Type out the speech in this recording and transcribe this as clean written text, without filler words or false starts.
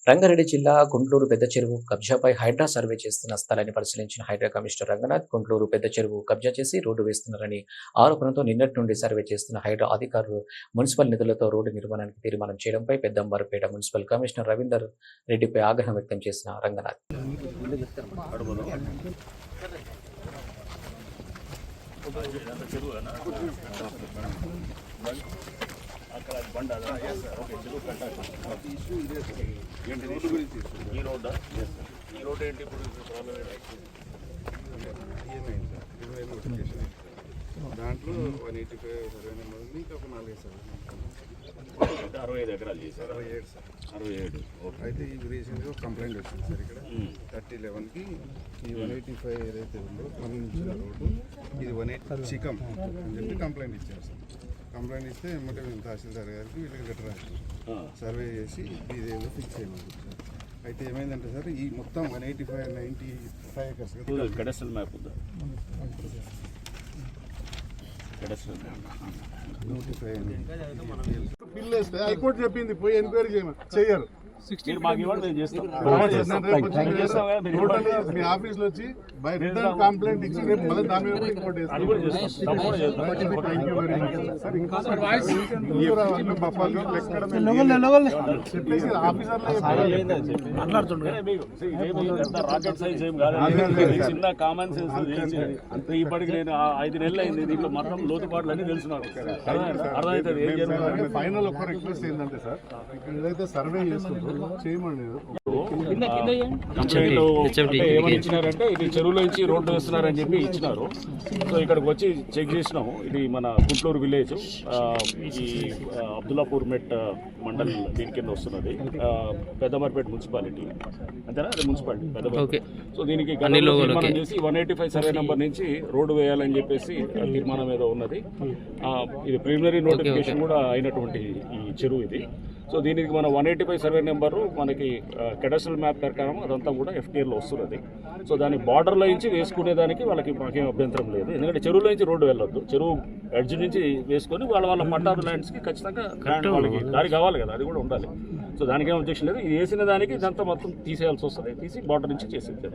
రంగారెడ్డి జిల్లా గుంట్లూరు పెద్ద చెరువు కబ్జాపై హైడ్రా సర్వే చేస్తున్న స్థలాన్ని పరిశీలించిన హైడ్రా కమిషనర్ రంగనాథ్ గుంట్లూరు పెద్ద చెరువు కబ్జా చేసి రోడ్డు వేస్తున్నారని ఆరోపణతో నిన్నటి నుండి సర్వే చేస్తున్న హైడ్రా అధికారులు మున్సిపల్ నిధులతో రోడ్డు నిర్మాణానికి తీర్మానం చేయడంపై పెద్దంబరపేట మున్సిపల్ కమిషనర్ రవీందర్ రెడ్డిపై ఆగ్రహం వ్యక్తం చేసిన రంగనాథ్ అక్కడ బండ ఓకే చెరువు కట్టాలి ఇష్యూ ఇదే సార్ ఏంటి రోడ్డు గురించి ఈ రోడ్డా ఈ రోడ్ ఏంటి ఇప్పుడు ప్రాబ్లం ఏమైంది సార్ 20 నోటిఫికేషన్ దాంట్లో 185 సర్వే నెంబర్ ఉంది ఇంకా ఒక 4 సార్ 65 ఎకరాలు చేశారు 67 సార్ 67 ఓకే అయితే ఈ రీసెంట్గా కంప్లైంట్ వచ్చింది సార్ ఇక్కడ 3011కి ఈ 185 ఏదైతే ఉందో మనం ఇచ్చిన రోడ్డు ఇది 180 చికం అని చెప్పి కంప్లైంట్ ఇచ్చారు సార్ కంప్లైంట్ ఇస్తే ఏమంటే మేము తహసీల్దార్ గారికి వీళ్ళకి లెటర్ రాస్తాం సర్వే చేసి ఇదేదో ఫిక్స్ చేయమని సార్ అయితే ఏమైందంటే సార్ ఈ మొత్తం 185 ఎకర్స్ కడస్ట్రల్ మ్యాప్ ఉందా బిల్ వేస్తే హైకోర్టు చెప్పింది పోయి ఎంక్వైరీ చేయరు మీ ఆఫీస్లో వచ్చి బై రిటర్న్ కంప్లైంట్ ఇచ్చి రేపు మళ్ళీ దాని మీద రిపోర్ట్ రాకెట్ సైజ్ ఏం కాదు, చిన్న కామన్ సెన్స్. ఇప్పటికి నేను 5 నెలలు అయింది దీంట్లో మొత్తం లోతుపాట్లు అన్ని తెలుసు నాకు. అర్థమవుతుంది. ఫైనల్ ఒక రిక్వెస్ట్ ఏంటంటే సార్ ఏదైతే సర్వే చేసుకుంటారో చేయమండి. ఏమని ఇచ్చినారంటే ఇది చెరువులో నుంచి రోడ్డు వేస్తున్నారని చెప్పి ఇచ్చినారు. సో ఇక్కడికి వచ్చి చెక్ చేసినాము. ఇది మన గుంట్లూరు విలేజ్, ఇది అబ్దుల్లాపూర్ మెట్ మండల్ దీని కింద వస్తున్నది. పెద్దమర్పేట మున్సిపాలిటీ అంతేనా, అది మున్సిపాలిటీ పెద్దమర్పేట. సో దీనికి తీర్మానం చేసి 185 సర్వే నెంబర్ నుంచి రోడ్డు వేయాలని చెప్పేసి తీర్మానం ఏదో ఉన్నది. ఇది ప్రిలిమినరీ నోటిఫికేషన్ కూడా అయినటువంటి ఈ చెరువు ఇది. సో దీనికి మన 185 సర్వే నెంబరు మనకి కెడస్ట్రల్ మ్యాప్ ప్రకారం అదంతా కూడా ఎఫ్టీఆర్లో వస్తున్నది. సో దాని బార్డర్లో నుంచి వేసుకునేదానికి వాళ్ళకి మాకేం అభ్యంతరం లేదు. ఎందుకంటే చెరువులో నుంచి రోడ్డు వెళ్ళొద్దు, చెరువు ఎడ్జ్ నుంచి వేసుకొని వాళ్ళ పట్టారు ల్యాండ్స్కి ఖచ్చితంగా వాళ్ళకి దారి కావాలి కదా, అది కూడా ఉండాలి. సో దానికేం అబ్జెక్షన్ లేదు. ఇది వేసిన దానికి ఇదంతా మొత్తం తీసేయాల్సి వస్తుంది, తీసి బార్డర్ నుంచి చేసేది.